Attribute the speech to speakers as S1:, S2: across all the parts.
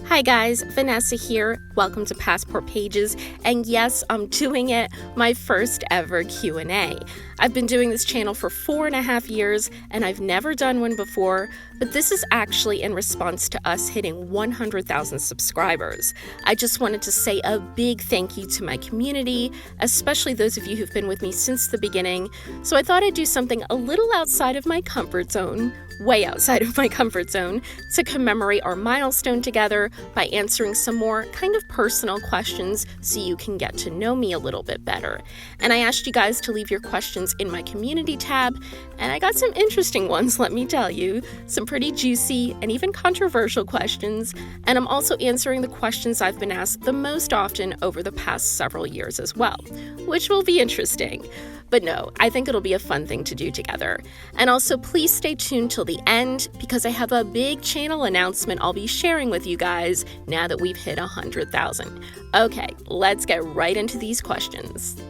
S1: Hi guys, Vanessa here. Welcome to Passport Pages, and yes, I'm doing it, my first ever Q&A. I've been doing this channel for 4.5 years, and I've never done one before, but this is actually in response to us hitting 100,000 subscribers. I just wanted to say a big thank you to my community, especially those of you who've been with me since the beginning, so I thought I'd do something a little outside of my comfort zone, way outside of my comfort zone, to commemorate our milestone together by answering some more kind of personal questions so you can get to know me a little bit better. And I asked you guys to leave your questions in my community tab, and I got some interesting ones, let me tell you, some pretty juicy and even controversial questions, and I'm also answering the questions I've been asked the most often over the past several years as well, which will be interesting. But no, I think it'll be a fun thing to do together. And also, please stay tuned till the end because I have a big channel announcement I'll be sharing with you guys now that we've hit 100,000. Okay, let's get right into these questions.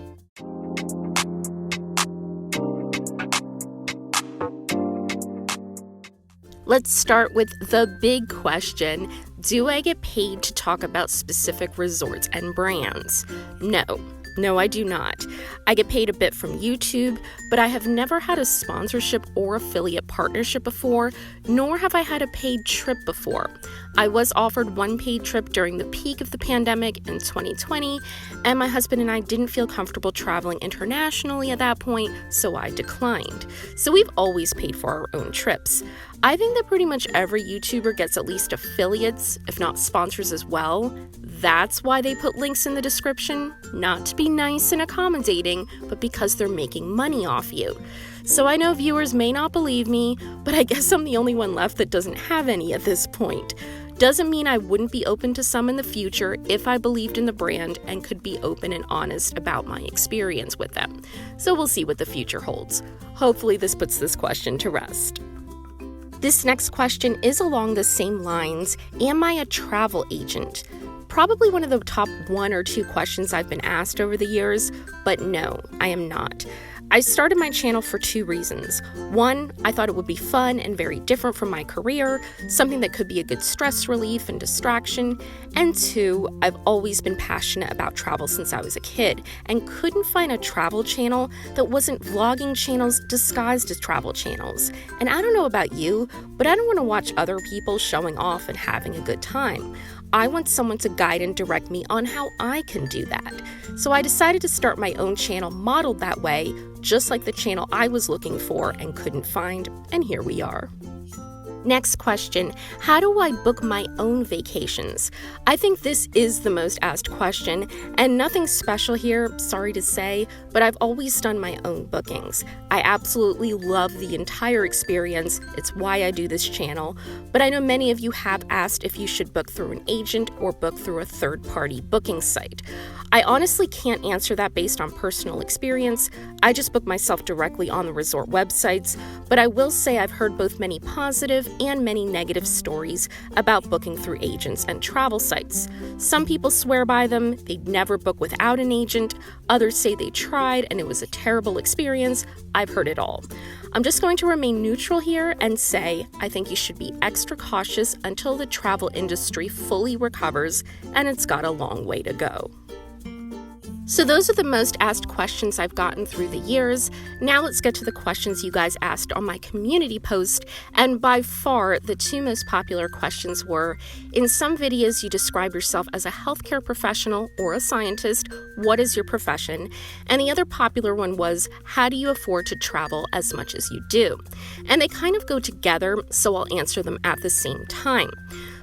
S1: Let's start with the big question. Do I get paid to talk about specific resorts and brands? No, I do not. I get paid a bit from YouTube, but I have never had a sponsorship or affiliate partnership before, nor have I had a paid trip before. I was offered one paid trip during the peak of the pandemic in 2020, and my husband and I didn't feel comfortable traveling internationally at that point, so I declined. So we've always paid for our own trips. I think that pretty much every YouTuber gets at least affiliates, if not sponsors as well. That's why they put links in the description, not to be nice and accommodating, but because they're making money off you. So I know viewers may not believe me, but I guess I'm the only one left that doesn't have any at this point. Doesn't mean I wouldn't be open to some in the future if I believed in the brand and could be open and honest about my experience with them. So we'll see what the future holds. Hopefully this puts this question to rest. This next question is along the same lines. Am I a travel agent? Probably one of the top 1 or 2 questions I've been asked over the years, but no, I am not. I started my channel for 2 reasons. 1, I thought it would be fun and very different from my career, something that could be a good stress relief and distraction. And 2, I've always been passionate about travel since I was a kid and couldn't find a travel channel that wasn't vlogging channels disguised as travel channels. And I don't know about you, but I don't want to watch other people showing off and having a good time. I want someone to guide and direct me on how I can do that. So I decided to start my own channel modeled that way, just like the channel I was looking for and couldn't find, and here we are. Next question, how do I book my own vacations? I think this is the most asked question, and nothing special here, sorry to say, but I've always done my own bookings. I absolutely love the entire experience. It's why I do this channel, but I know many of you have asked if you should book through an agent or book through a third-party booking site. I honestly can't answer that based on personal experience. I just book myself directly on the resort websites, but I will say I've heard both many positive and many negative stories about booking through agents and travel sites. Some people swear by them, they'd never book without an agent. Others say they tried and it was a terrible experience. I've heard it all. I'm just going to remain neutral here and say I think you should be extra cautious until the travel industry fully recovers, and it's got a long way to go. So those are the most asked questions I've gotten through the years. Now let's get to the questions you guys asked on my community post, and by far the 2 most popular questions were, in some videos you describe yourself as a healthcare professional or a scientist, what is your profession? And the other popular one was, how do you afford to travel as much as you do? And they kind of go together, so I'll answer them at the same time.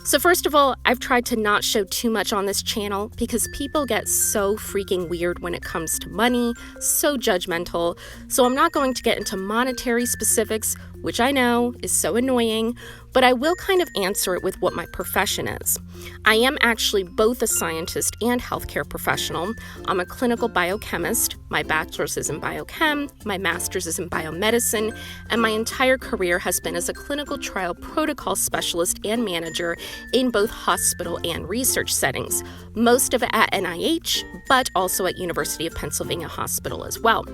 S1: So first of all, I've tried to not show too much on this channel because people get so freaking weird when it comes to money, so judgmental, so I'm not going to get into monetary specifics, which I know is so annoying, but I will kind of answer it with what my profession is. I am actually both a scientist and healthcare professional. I'm a clinical biochemist. My bachelor's is in biochem, my master's is in biomedicine, and my entire career has been as a clinical trial protocol specialist and manager in both hospital and research settings, most of it at NIH, but also at University of Pennsylvania Hospital as well.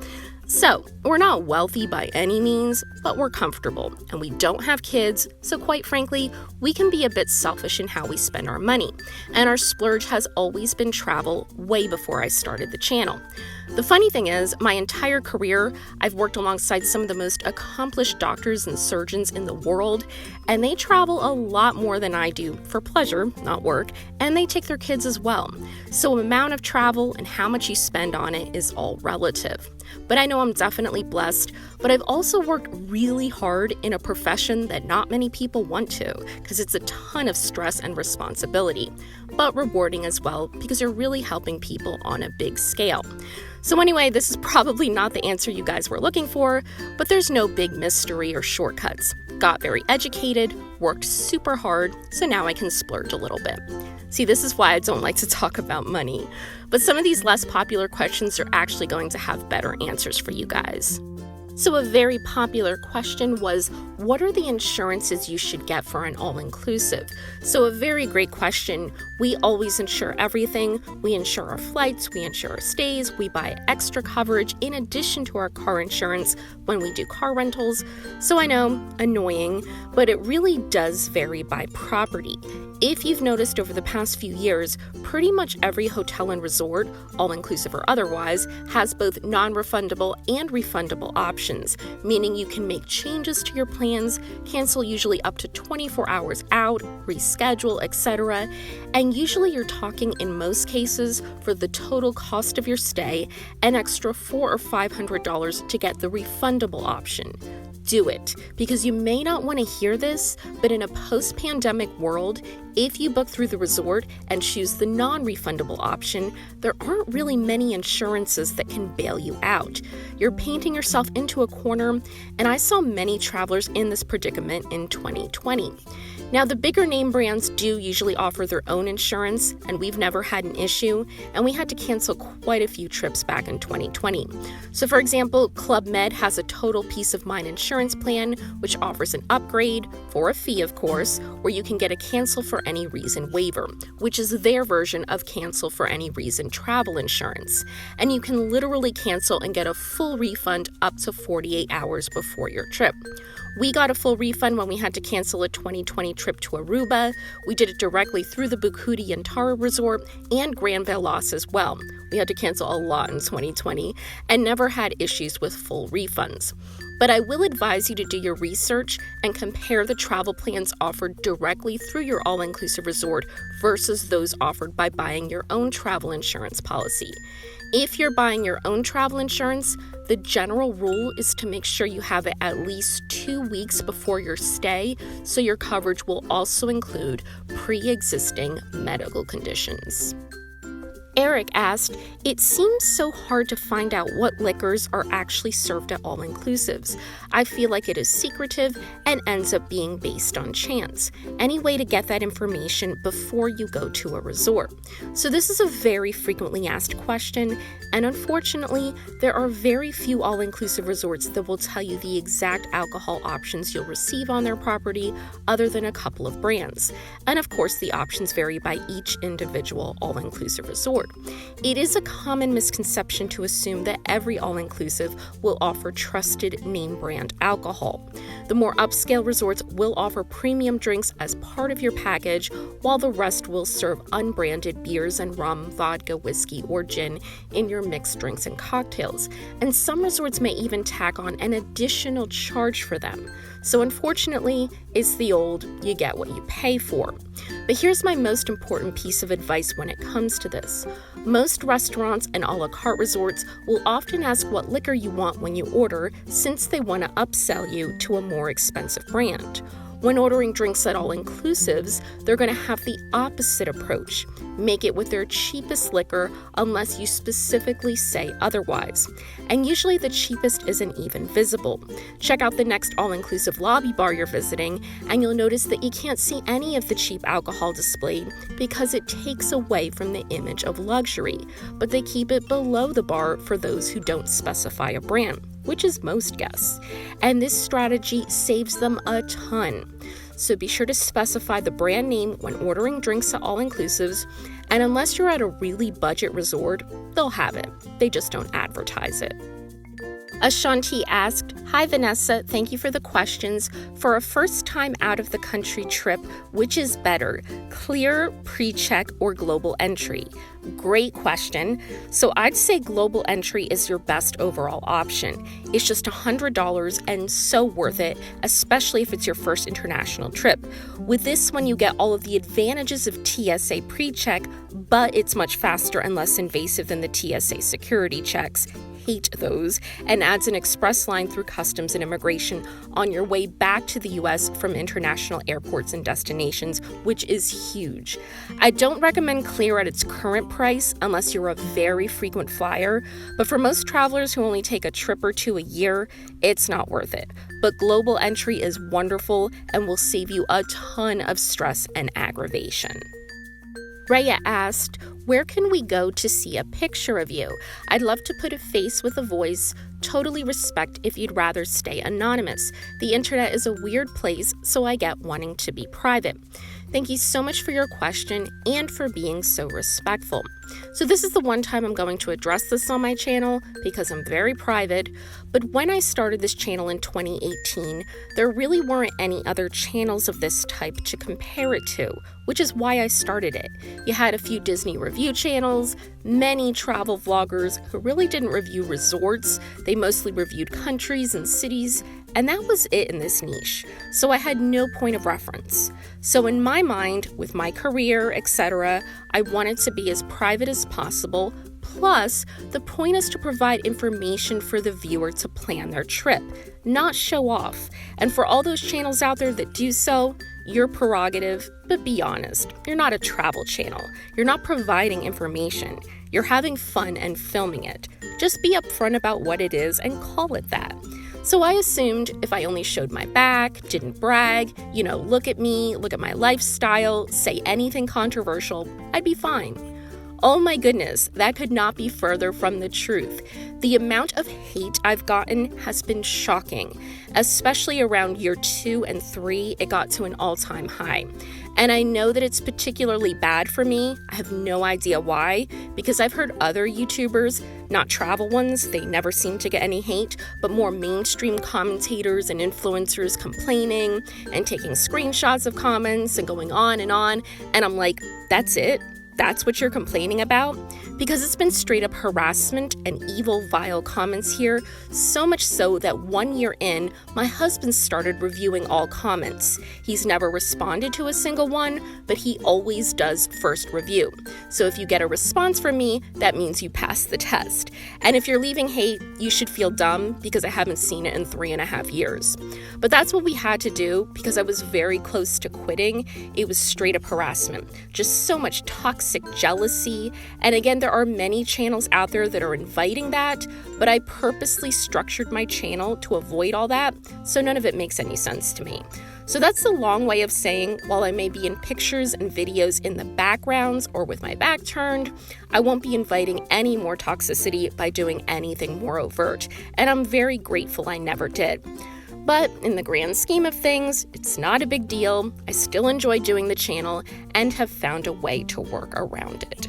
S1: So, we're not wealthy by any means, but we're comfortable, and we don't have kids, so quite frankly, we can be a bit selfish in how we spend our money, and our splurge has always been travel way before I started the channel. The funny thing is, my entire career, I've worked alongside some of the most accomplished doctors and surgeons in the world, and they travel a lot more than I do for pleasure, not work, and they take their kids as well. So amount of travel and how much you spend on it is all relative. But I know I'm definitely blessed, but I've also worked really hard in a profession that not many people want to, because it's a ton of stress and responsibility, but rewarding as well because you're really helping people on a big scale. So anyway, this is probably not the answer you guys were looking for, but there's no big mystery or shortcuts. Got very educated, worked super hard, so now I can splurge a little bit. See, this is why I don't like to talk about money. But some of these less popular questions are actually going to have better answers for you guys. So a very popular question was, what are the insurances you should get for an all-inclusive? So a very great question. We always insure everything. We insure our flights, we insure our stays, we buy extra coverage in addition to our car insurance when we do car rentals. So I know, annoying, but it really does vary by property. If you've noticed over the past few years, pretty much every hotel and resort, all-inclusive or otherwise, has both non-refundable and refundable options, meaning you can make changes to your plans, cancel usually up to 24 hours out, reschedule, etc. And usually you're talking, in most cases, for the total cost of your stay, an extra $400 or $500 to get the refundable option. Do it, because you may not want to hear this, but in a post-pandemic world, if you book through the resort and choose the non-refundable option, there aren't really many insurances that can bail you out. You're painting yourself into a corner, and I saw many travelers in this predicament in 2020. Now, the bigger name brands do usually offer their own insurance, and we've never had an issue, and we had to cancel quite a few trips back in 2020. So, for example, Club Med has a total peace of mind insurance plan, which offers an upgrade, for a fee of course, where you can get a cancel for any reason waiver, which is their version of cancel for any reason travel insurance. And you can literally cancel and get a full refund up to 48 hours before your trip. We got a full refund when we had to cancel a 2020 trip to Aruba. We did it directly through the Bukudi Antara Resort and Grand Velas as well. We had to cancel a lot in 2020 and never had issues with full refunds. But I will advise you to do your research and compare the travel plans offered directly through your all-inclusive resort versus those offered by buying your own travel insurance policy. If you're buying your own travel insurance, the general rule is to make sure you have it at least 2 weeks before your stay, so your coverage will also include pre-existing medical conditions. Eric asked, it seems so hard to find out what liquors are actually served at all-inclusives. I feel like it is secretive and ends up being based on chance. Any way to get that information before you go to a resort? So this is a very frequently asked question, and unfortunately, there are very few all-inclusive resorts that will tell you the exact alcohol options you'll receive on their property, other than a couple of brands. And of course, the options vary by each individual all-inclusive resort. It is a common misconception to assume that every all-inclusive will offer trusted name brand alcohol. The more upscale resorts will offer premium drinks as part of your package, while the rest will serve unbranded beers and rum, vodka, whiskey, or gin in your mixed drinks and cocktails. And some resorts may even tack on an additional charge for them. So unfortunately, it's the old, you get what you pay for. But here's my most important piece of advice when it comes to this. Most restaurants and a la carte resorts will often ask what liquor you want when you order, since they want to upsell you to a more expensive brand. When ordering drinks at all-inclusives, they're going to have the opposite approach. Make it with their cheapest liquor unless you specifically say otherwise. And usually the cheapest isn't even visible. Check out the next all-inclusive lobby bar you're visiting, and you'll notice that you can't see any of the cheap alcohol displayed because it takes away from the image of luxury. But they keep it below the bar for those who don't specify a brand, which is most guests. And this strategy saves them a ton. So be sure to specify the brand name when ordering drinks at all-inclusives, and unless you're at a really budget resort, they'll have it. They just don't advertise it. Ashanti asked, "Hi Vanessa, thank you for the questions. For a first time out of the country trip, which is better, clear, pre-check, or global entry?" Great question. So I'd say global entry is your best overall option. It's just $100 and so worth it, especially if it's your first international trip. With this one, you get all of the advantages of TSA pre-check, but it's much faster and less invasive than the TSA security checks. Hate those, and adds an express line through customs and immigration on your way back to the US from international airports and destinations, which is huge. I don't recommend Clear at its current price unless you're a very frequent flyer, but for most travelers who only take a trip or two a year, it's not worth it. But global entry is wonderful and will save you a ton of stress and aggravation. Rhea asked, "Where can we go to see a picture of you? I'd love to put a face with a voice. Totally respect if you'd rather stay anonymous. The internet is a weird place, so I get wanting to be private." Thank you so much for your question and for being so respectful. So this is the one time I'm going to address this on my channel because I'm very private, but when I started this channel in 2018, there really weren't any other channels of this type to compare it to, which is why I started it. You had a few Disney review channels, many travel vloggers who really didn't review resorts, they mostly reviewed countries and cities, and that was it in this niche. So I had no point of reference. So in my mind, with my career, etc., I wanted to be as private as possible. Plus, the point is to provide information for the viewer to plan their trip, not show off. And for all those channels out there that do so, your prerogative, but be honest, you're not a travel channel. You're not providing information. You're having fun and filming it. Just be upfront about what it is and call it that. So I assumed if I only showed my back, didn't brag, look at me, look at my lifestyle, say anything controversial, I'd be fine. Oh my goodness, that could not be further from the truth. The amount of hate I've gotten has been shocking, especially around year 2 and 3, it got to an all-time high. And I know that it's particularly bad for me. I have no idea why, because I've heard other YouTubers, not travel ones, they never seem to get any hate, but more mainstream commentators and influencers complaining and taking screenshots of comments and going on, and I'm like, that's it? That's what you're complaining about? Because it's been straight up harassment and evil, vile comments here, so much so that 1 year in, my husband started reviewing all comments. He's never responded to a single one, but he always does first review. So if you get a response from me, that means you passed the test. And if you're leaving hate, you should feel dumb because I haven't seen it in 3.5 years. But that's what we had to do because I was very close to quitting. It was straight up harassment. Just so much toxic jealousy. And again, there are many channels out there that are inviting that, but I purposely structured my channel to avoid all that, so none of it makes any sense to me. So that's the long way of saying, while I may be in pictures and videos in the backgrounds or with my back turned, I won't be inviting any more toxicity by doing anything more overt, and I'm very grateful I never did. But in the grand scheme of things, it's not a big deal. I still enjoy doing the channel and have found a way to work around it.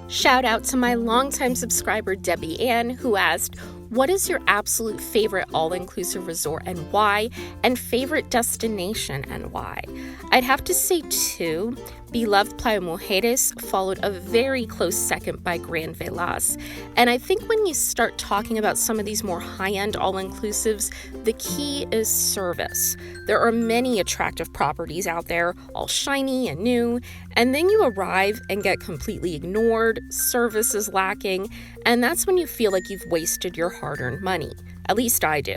S1: Shout out to my longtime subscriber Debbie Ann, who asked, "What is your absolute favorite all-inclusive resort and why? And favorite destination and why?" I'd have to say 2. Beloved Playa Mujeres followed a very close second by Grand Velas. And I think when you start talking about some of these more high-end all-inclusives, the key is service. There are many attractive properties out there, all shiny and new, and then you arrive and get completely ignored, service is lacking, and that's when you feel like you've wasted your hard-earned money. At least I do.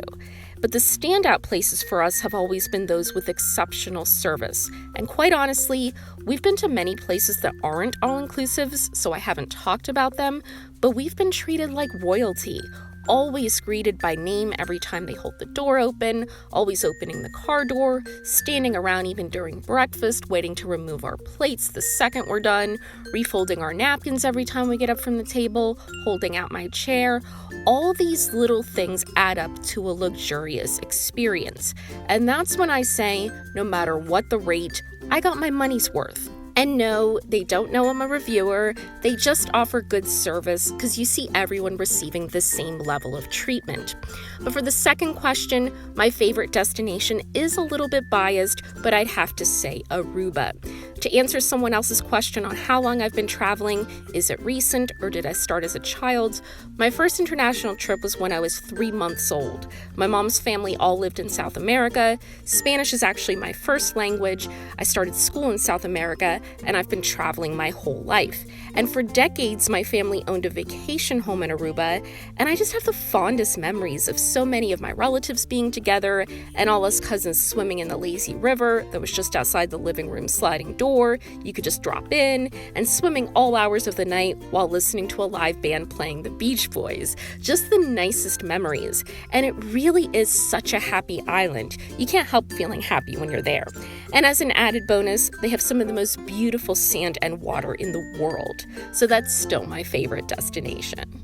S1: But the standout places for us have always been those with exceptional service. And quite honestly, we've been to many places that aren't all-inclusives, so I haven't talked about them, but we've been treated like royalty. Always greeted by name every time they hold the door open, always opening the car door, standing around even during breakfast, waiting to remove our plates the second we're done, refolding our napkins every time we get up from the table, holding out my chair. All these little things add up to a luxurious experience. And that's when I say, no matter what the rate, I got my money's worth. And no, they don't know I'm a reviewer. They just offer good service because you see everyone receiving the same level of treatment. But for the second question, my favorite destination is a little bit biased, but I'd have to say Aruba. To answer someone else's question on how long I've been traveling, is it recent or did I start as a child? My first international trip was when I was 3 months old. My mom's family all lived in South America. Spanish is actually my first language. I started school in South America, and I've been traveling my whole life. And for decades, my family owned a vacation home in Aruba, and I just have the fondest memories of so many of my relatives being together and all us cousins swimming in the lazy river that was just outside the living room sliding door. You could just drop in, and swimming all hours of the night while listening to a live band playing the Beach Boys. Just the nicest memories. And it really is such a happy island. You can't help feeling happy when you're there. And as an added bonus, they have some of the most beautiful sand and water in the world. So that's still my favorite destination.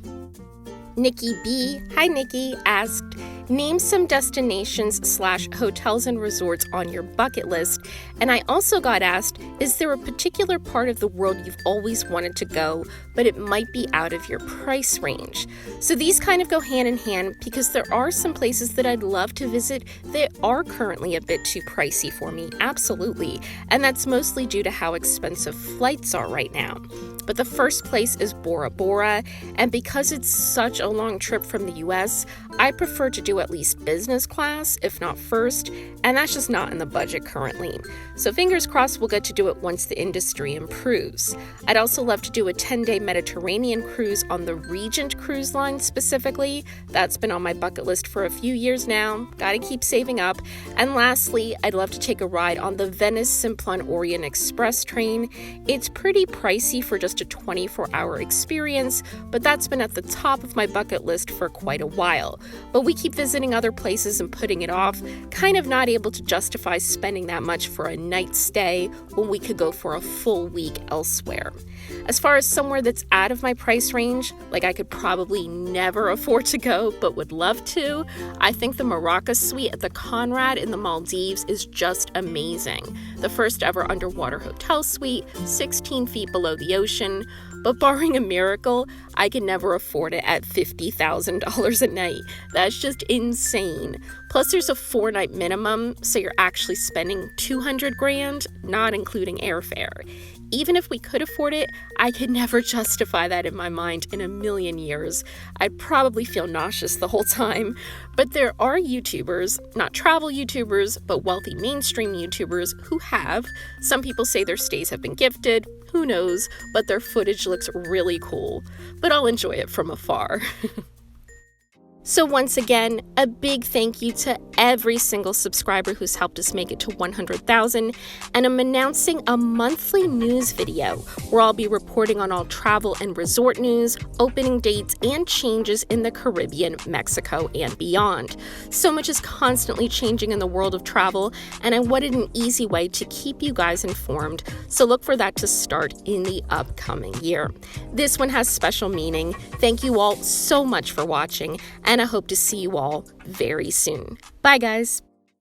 S1: Nikki B, hi Nikki, asked, name some destinations/hotels and resorts on your bucket list. And I also got asked, is there a particular part of the world you've always wanted to go, but it might be out of your price range? So these kind of go hand in hand because there are some places that I'd love to visit that are currently a bit too pricey for me, absolutely. And that's mostly due to how expensive flights are right now. But the first place is Bora Bora, and because it's such a long trip from the US, I prefer to do at least business class, if not first, and that's just not in the budget currently. So fingers crossed we'll get to do it once the industry improves. I'd also love to do a 10-day Mediterranean cruise on the Regent Cruise Line specifically. That's been on my bucket list for a few years now. Gotta keep saving up. And lastly, I'd love to take a ride on the Venice Simplon Orient Express train. It's pretty pricey for just a 24-hour experience, but that's been at the top of my bucket list for quite a while. But we keep visiting other places and putting it off, kind of not able to justify spending that much for a night stay when we could go for a full week elsewhere. As far as somewhere that's out of my price range, like I could probably never afford to go but would love to, I think the Maraca Suite at the Conrad in the Maldives is just amazing. The first ever underwater hotel suite, 16 feet below the ocean, but barring a miracle, I could never afford it at $50,000 a night. That's just insane. Plus there's a 4-night minimum, so you're actually spending $200,000, not including airfare. Even if we could afford it, I could never justify that in my mind in a million years. I'd probably feel nauseous the whole time. But there are YouTubers, not travel YouTubers, but wealthy mainstream YouTubers who have. Some people say their stays have been gifted. Who knows? But their footage looks really cool. But I'll enjoy it from afar. So once again, a big thank you to every single subscriber who's helped us make it to 100,000, and I'm announcing a monthly news video where I'll be reporting on all travel and resort news, opening dates, and changes in the Caribbean, Mexico, and beyond. So much is constantly changing in the world of travel, and I wanted an easy way to keep you guys informed, so look for that to start in the upcoming year. This one has special meaning. Thank you all so much for watching, and I hope to see you all very soon. Bye, guys.